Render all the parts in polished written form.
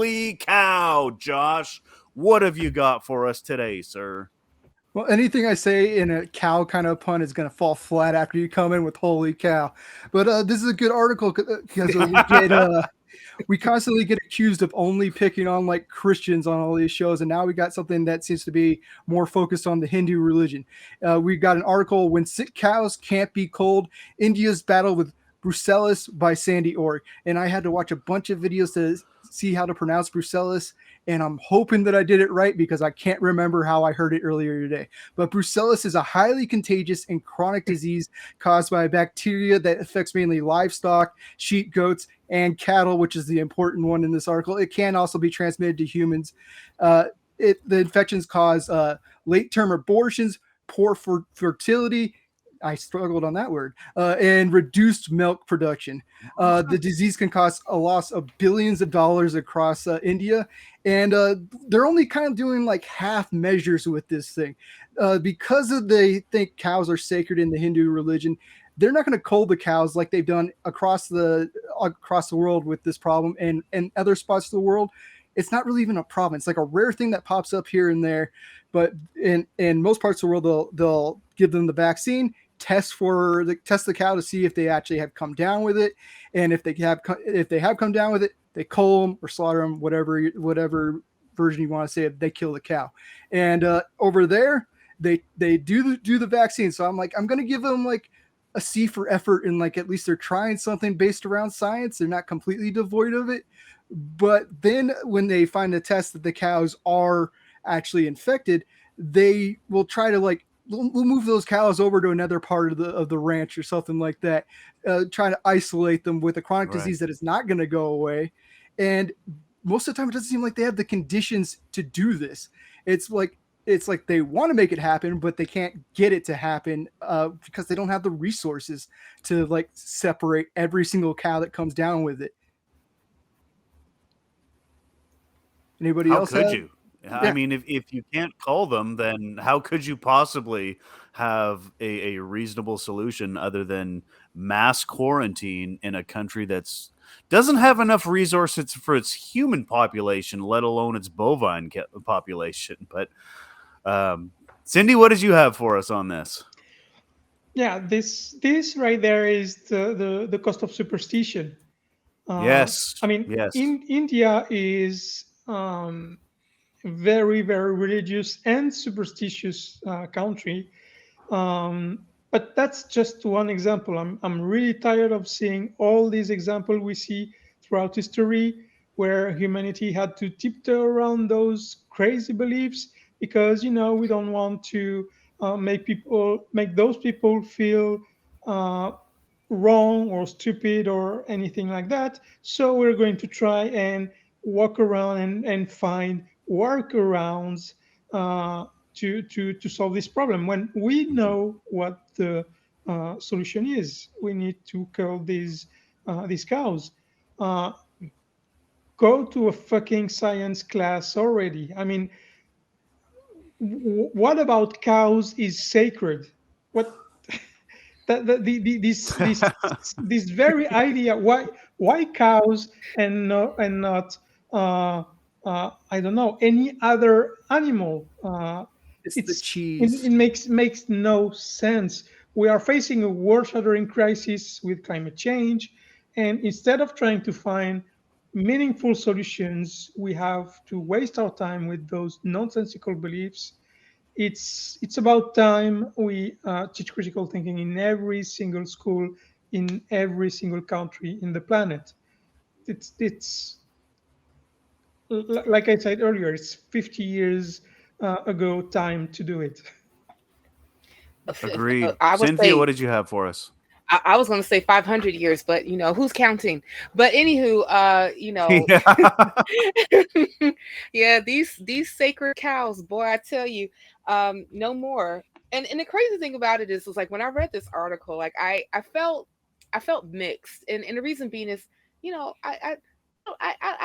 holy cow, Josh. What have you got for us today, sir? Well, anything I say in a cow kind of pun is going to fall flat after you come in with "holy cow." But this is a good article because we constantly get accused of only picking on like Christians on all these shows, and now we got something that seems to be more focused on the Hindu religion. We got an article, "When Sick Cows Can't Be Culled: India's Battle with Brucellus" by Sandy Org, and I had to watch a bunch of videos to see how to pronounce Brucellus, and I'm hoping that I did it right because I can't remember how I heard it earlier today. But Brucellus is a highly contagious and chronic disease caused by a bacteria that affects mainly livestock, sheep, goats, and cattle, which is the important one in this article. It can also be transmitted to humans. The infections cause late-term abortions, poor fertility. I struggled on that word, and reduced milk production. The disease can cause a loss of billions of dollars across India, and they're only kind of doing like half measures with this thing. Because they think cows are sacred in the Hindu religion, they're not going to cull the cows like they've done across the world with this problem, and other spots of the world. It's not really even a problem. It's like a rare thing that pops up here and there, but in most parts of the world, they'll give them the vaccine, test the cow to see if they actually have come down with it, and if they have come down with it, they cull them or slaughter them, whatever version you want to say. They kill the cow, and over there they do the vaccine. So I'm going to give them like a C for effort, and like at least they're trying something based around science. They're not completely devoid of it. But then when they find a test that the cows are actually infected, they will try to like we'll move those cows over to another part of the ranch or something like that, trying to isolate them with a chronic disease that is not going to go away. And most of the time, it doesn't seem like they have the conditions to do this. It's like they want to make it happen, but they can't get it to happen because they don't have the resources to like separate every single cow that comes down with it. Anybody else? How could you? I mean, if you can't cull them, then how could you possibly have a reasonable solution other than mass quarantine in a country that's doesn't have enough resources for its human population, let alone its bovine population? But Cindy, what did you have for us on this? Yeah, this right there is the cost of superstition. Yes. I mean, yes. India is very, very religious and superstitious country. But that's just one example. I'm really tired of seeing all these examples we see throughout history where humanity had to tiptoe around those crazy beliefs because we don't want to make those people feel wrong or stupid or anything like that. So we're going to try and walk around and find workarounds to solve this problem. When we know what the solution is, we need to kill these cows. Go to a fucking science class already. I mean, what about cows is sacred? What this very idea why cows and not I don't know any other animal. It's the cheese. It makes no sense. We are facing a world-shattering crisis with climate change, and instead of trying to find meaningful solutions, we have to waste our time with those nonsensical beliefs. It's about time we teach critical thinking in every single school in every single country in the planet. It's like I said earlier, it's 50 years ago time to do it. Agreed. I would Cynthia, say, what did you have for us? I was going to say 500 years, but who's counting? But anywho, yeah, these sacred cows, boy, I tell you, no more. And the crazy thing about it is like when I read this article, like I felt mixed, and the reason being is, I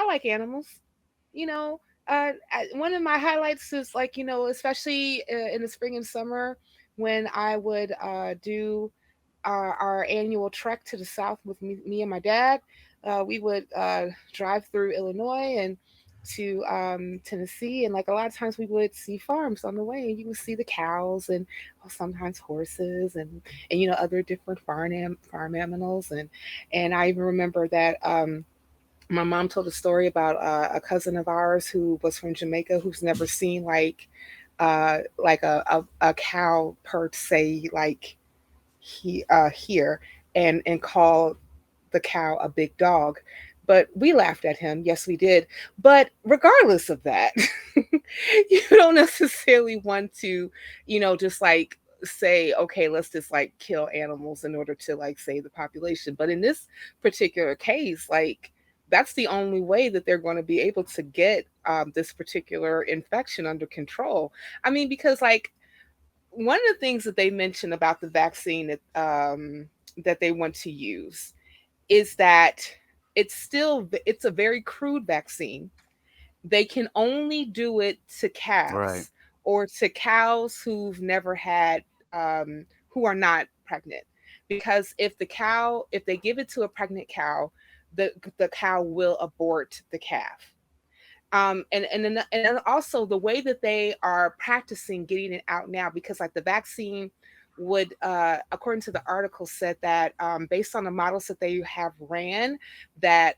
like animals, you know. One of my highlights is like especially in the spring and summer when I would do our annual trek to the south with me and my dad. We would drive through Illinois, and to Tennessee, and like a lot of times we would see farms on the way, and you would see the cows and sometimes horses and other different farm animals, and I even remember that my mom told a story about a cousin of ours who was from Jamaica who's never seen like a cow per se like here and call the cow a big dog. But we laughed at him. Yes, we did. But regardless of that, you don't necessarily want to, just like say, okay, let's just like kill animals in order to like save the population. But in this particular case, like that's the only way that they're going to be able to get this particular infection under control. I mean, because like one of the things that they mentioned about the vaccine that they want to use is that it's a very crude vaccine. They can only do it to Right. calves or to cows who've never had who are not pregnant, because if they give it to a pregnant cow, the cow will abort the calf. And also the way that they are practicing getting it out now, because like the vaccine would according to the article said that based on the models that they have ran, that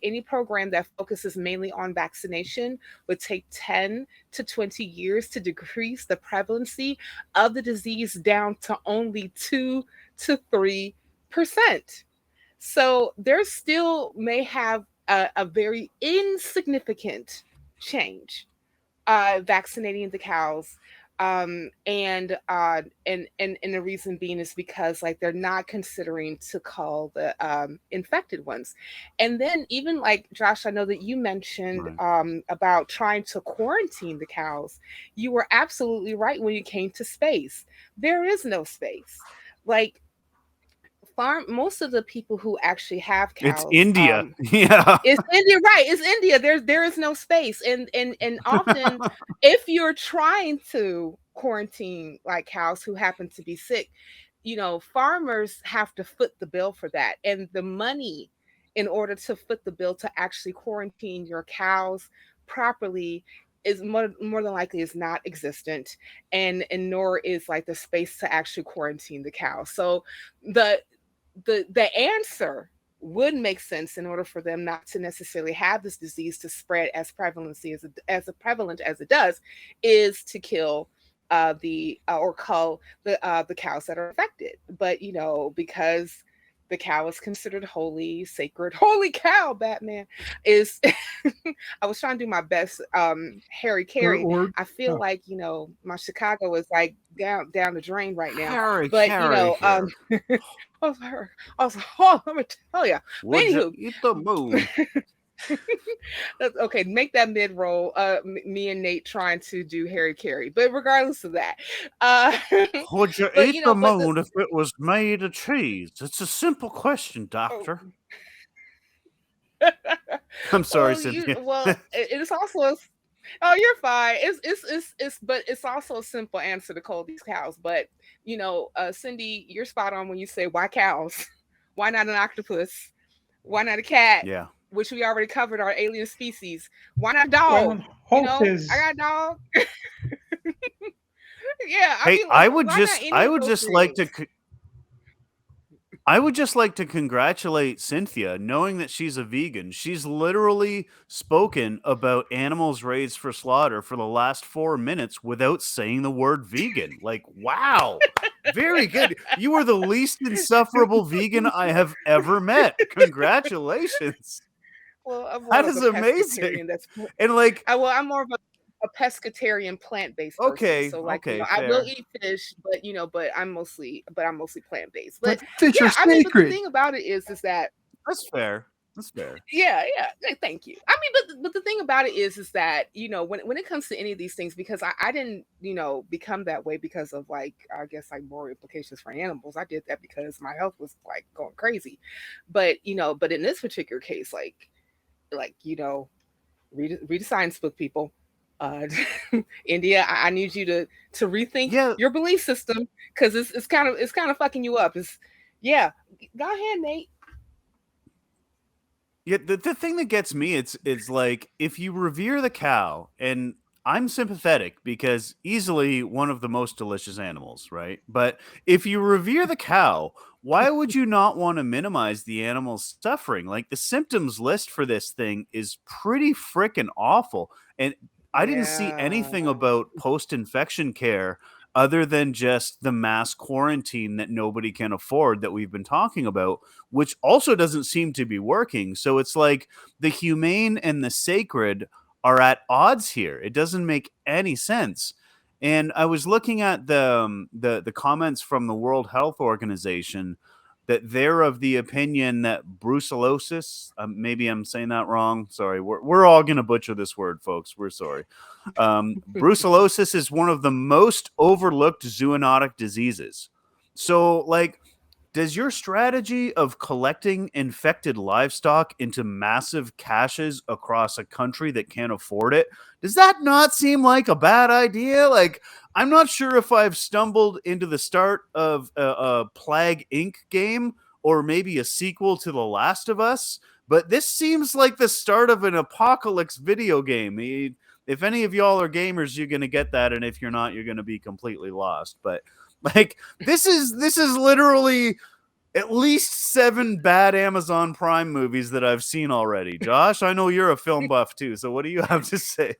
any program that focuses mainly on vaccination would take 10 to 20 years to decrease the prevalency of the disease down to only 2 to 3%. So there still may have a very insignificant change vaccinating the cows. And the reason being is because like they're not considering to call the infected ones. And then even like Josh, I know that you mentioned Right. about trying to quarantine the cows. You were absolutely right when you came to space. There is no space. Like farm most of the people who actually have It's cows India. Yeah. it's India, right? It's India. There is no space, and often, if you're trying to quarantine like cows who happen to be sick, farmers have to foot the bill for that, and the money in order to foot the bill to actually quarantine your cows properly is more than likely is not existent, and nor is like the space to actually quarantine the cow. So the the answer would make sense in order for them not to necessarily have this disease to spread as prevalent as it does, is to kill the or cull the cows that are affected. But because the cow is considered holy, sacred, holy cow, Batman is. I was trying to do my best, Harry Carey. Or I feel oh, like my Chicago is like down the drain right now. Harry, But Harry, Harry. oh, oh, let me tell you. But Would you anywho, eat the moon? okay, make that mid roll. Me and Nate trying to do Harry Carey, but regardless of that, uh, Would you but eat the but the moon if it was made of cheese? It's a simple question, oh, doctor. I'm sorry, Cynthia. it is also a. Oh, you're fine. But it's also a simple answer to call these cows. But Cindy, you're spot on when you say why cows? Why not an octopus? Why not a cat? Yeah. Which we already covered our alien species. Why not a Why dog? not horses? I got a dog. Yeah, I Hey, mean, like, why not any I of would those just like to things? I would just like to congratulate Cynthia, knowing that she's a vegan. She's literally spoken about animals raised for slaughter for the last 4 minutes without saying the word vegan. Like, wow. Very good. You are the least insufferable vegan I have ever met. Congratulations. Well, I'm more That of is a amazing. pescatarian. And like, I'm more of a pescatarian plant-based person. okay, So like, okay, I will fair. eat fish, but I'm mostly plant-based. But but fish yeah, are I mean, but the sacred. thing about it is that That's fair. That's fair. yeah, yeah. Thank you. I mean, but the thing about it is that when it comes to any of these things, because I didn't become that way because of like I guess like moral implications for animals. I did that because my health was like going crazy. But in this particular case, like read a science book, people. Uh, India, I need you to rethink Yeah, your belief system because it's kind of fucking you up. It's yeah. Go ahead, Nate. Yeah, the thing that gets me, it's like if you revere the cow, and I'm sympathetic because easily one of the most delicious animals, right? But if you revere the cow, why would you not want to minimize the animal's suffering? Like the symptoms list for this thing is pretty freaking awful. And I didn't see anything Yeah. about post-infection care other than just the mass quarantine that nobody can afford that we've been talking about, which also doesn't seem to be working. So it's like the humane and the sacred are at odds here. It doesn't make any sense. And I was looking at the comments from the World Health Organization that they're of the opinion that brucellosis, maybe I'm saying that wrong. Sorry, we're all going to butcher this word, folks. We're sorry. Brucellosis is one of the most overlooked zoonotic diseases. So, like, does your strategy of collecting infected livestock into massive caches across a country that can't afford it, does that not seem like a bad idea? Like, I'm not sure if I've stumbled into the start of a Plague Inc. game or maybe a sequel to The Last of Us, but this seems like the start of an apocalypse video game. If any of y'all are gamers, you're going to get that, and if you're not, you're going to be completely lost. But like this is literally at least 7 bad Amazon Prime movies that I've seen already. Josh, I know you're a film buff too, so what do you have to say?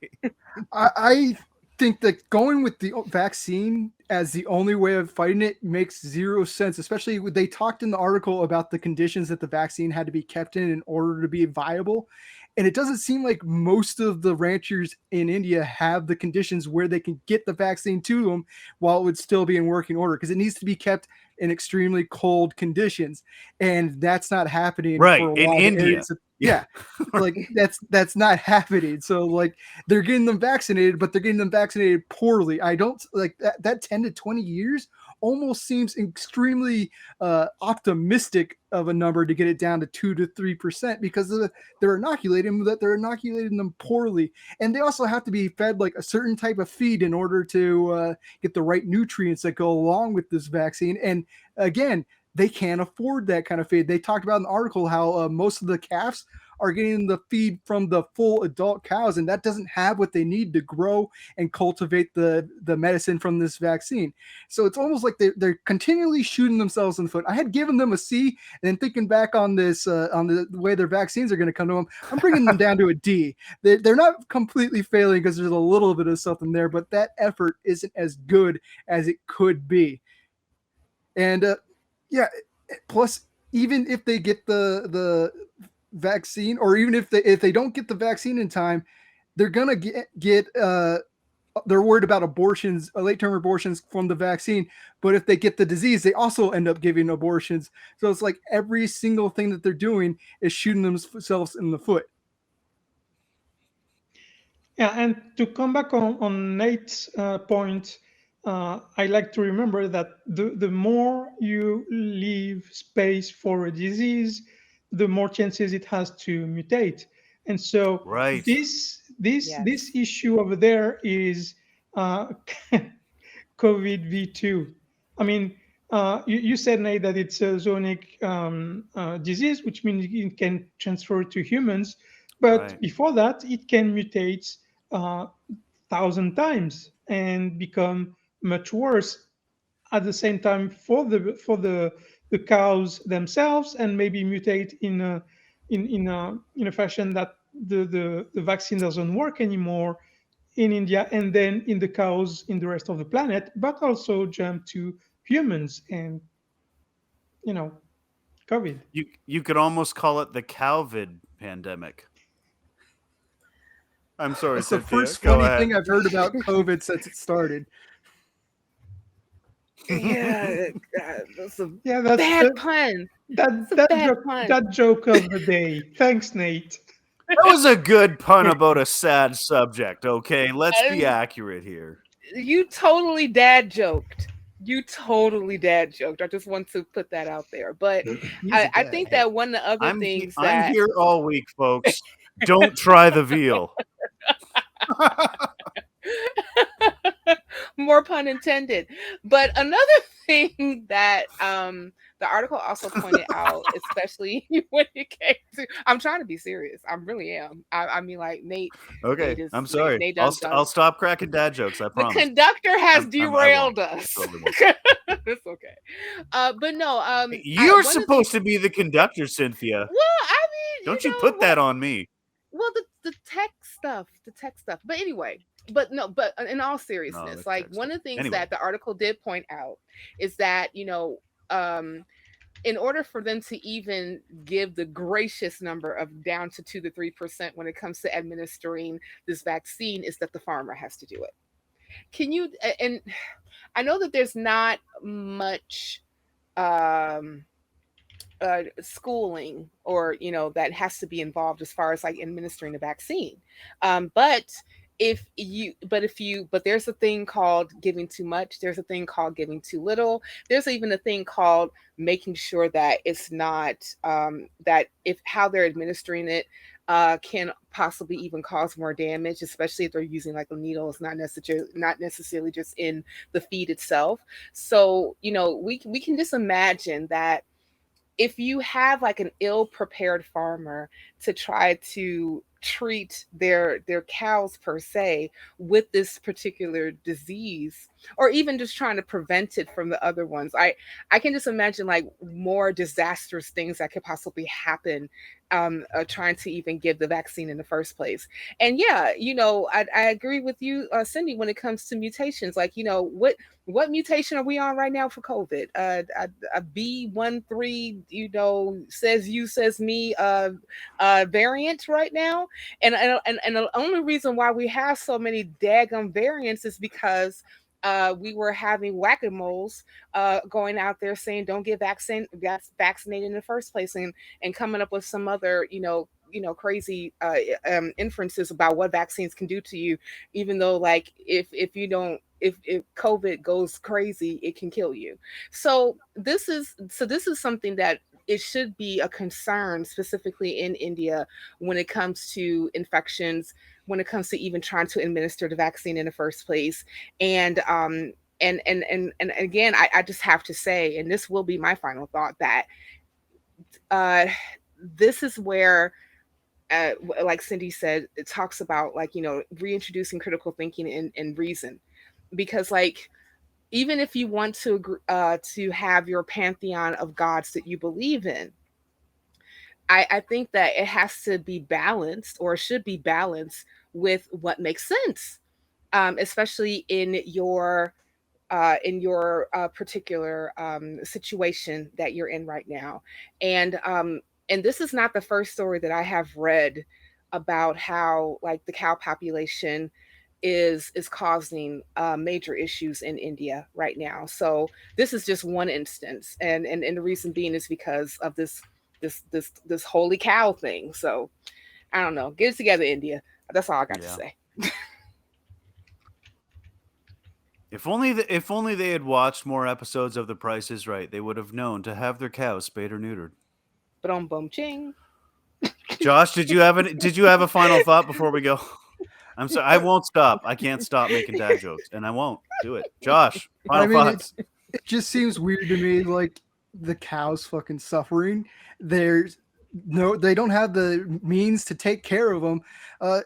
I think that going with the vaccine as the only way of fighting it makes zero sense, especially when they talked in the article about the conditions that the vaccine had to be kept in order to be viable. And it doesn't seem like most of the ranchers in India have the conditions where they can get the vaccine to them while it would still be in working order, because it needs to be kept in extremely cold conditions. And that's not happening Right, for a in lot of India. areas. Yeah. Like that's not happening. So like they're getting them vaccinated, but they're getting them vaccinated poorly. I don't like that 10 to 20 years almost seems extremely optimistic of a number to get it down to 2 to 3%, because they're inoculating them poorly. And they also have to be fed like a certain type of feed in order to get the right nutrients that go along with this vaccine. And again, they can't afford that kind of feed. They talked about in the article how most of the calves are getting the feed from the full adult cows, and that doesn't have what they need to grow and cultivate the medicine from this vaccine. So it's almost like they're continually shooting themselves in the foot. I had given them a C, and then thinking back on this, on the way their vaccines are going to come to them, I'm bringing them down to a D. They're not completely failing because there's a little bit of something there, but that effort isn't as good as it could be. And yeah, plus even if they get the vaccine, or even if they don't get the vaccine in time, they're gonna get they're worried about abortions, late term abortions from the vaccine. But if they get the disease, they also end up giving abortions. So it's like every single thing that they're doing is shooting themselves in the foot. Yeah, and to come back on Nate's point, I like to remember that the more you leave space for a disease, the more chances it has to mutate. And so Right. this issue over there is COVID V2. I mean, you said, Nate, that it's a zoonotic disease, which means it can transfer to humans. But Right. before that, it can mutate 1,000 times and become much worse at the same time for the cows themselves, and maybe mutate in a fashion that the vaccine doesn't work anymore in India, and then in the cows in the rest of the planet, but also jump to humans and you know COVID. You could almost call it the Calvid pandemic. I'm sorry, That's the Cynthia. first Go funny ahead. thing I've heard about COVID since it started. Yeah, that's a Yeah, that's bad pun. that It's a that bad joke, pun. that joke of the day. Thanks, Nate. That was a good pun about a sad subject, okay? Let's be Um, accurate here. You totally dad joked. You totally dad joked. I just want to put that out there. But He's a I dad. think that one of the other things I'm that here all week, folks. Don't try the veal. more pun intended. But another thing that The article also pointed out, especially when it came to, I'm trying to be serious. I really am. I mean, like Okay, I'm sorry. Nate I'll done. I'll stop cracking dad jokes. I The promise. conductor has I won't. derailed us. Totally won't. It's okay. But no, You're one of supposed to be the conductor, Cynthia. well, I mean, Don't you put that on me? well, the tech stuff, But anyway, but no, but in all No, seriousness, that's like text one stuff. of the things Anyway, that the article did point out is that, in order for them to even give the gracious number of down to 2 to 3% when it comes to administering this vaccine, is that the farmer has to do it. Can you? And I know that there's not much um, schooling or that has to be involved as far as like administering a vaccine, but but there's a thing called giving too much, there's a thing called giving too little, there's even a thing called making sure that it's not that if how they're administering it can possibly even cause more damage, especially if they're using like a needle. It's not necessarily just in the feed itself. So we can just imagine that if you have like an ill prepared farmer to try to treat their cows per se with this particular disease, or even just trying to prevent it from the other ones, I can just imagine like more disastrous things that could possibly happen trying to even give the vaccine in the first place. And yeah, I agree with you, Cindy, when it comes to mutations. Like, what mutation are we on right now for COVID? A B13, says me variant right now. And the only reason why we have so many daggum variants is because we were having whack-a-moles going out there saying don't get vaccinated in the first place, and coming up with some other crazy inferences about what vaccines can do to you, even though like if you don't if COVID goes crazy, it can kill you. So this is something that it should be a concern, specifically in India, when it comes to infections, when it comes to even trying to administer the vaccine in the first place. And again, I just have to say, and this will be my final thought, that uh, this is where, like Cindy said, it talks about like reintroducing critical thinking and reason, because like even if you want to have your pantheon of gods that you believe in, I think that it has to be balanced, or should be balanced, with what makes sense, especially in your particular situation that you're in right now. And this is not the first story that I have read about how like the cow population is causing major issues in India right now. So this is just one instance, and the reason being is because of this holy cow thing. So I don't know. Get it together, India. That's all I got to yeah. say. If only they had watched more episodes of The Price is Right, they would have known to have their cows spayed or neutered. But on bum ching. Josh, did you have a final thought before we go? I'm sorry, I won't stop. I can't stop making dad jokes, and I won't do it. Josh, final thoughts. It just seems weird to me, like the cows fucking suffering. They don't have the means to take care of them.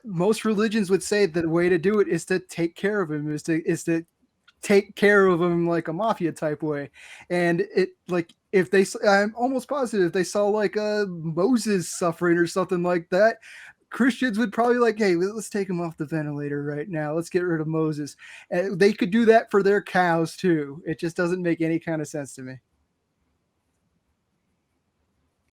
Most religions would say that the way to do it is to take care of them, is to take care of them like a mafia type way. And it like if they, I'm almost positive if they saw like Moses suffering or something like that, Christians would probably like, hey, let's take him off the ventilator right now. Let's get rid of Moses. And they could do that for their cows too. It just doesn't make any kind of sense to me.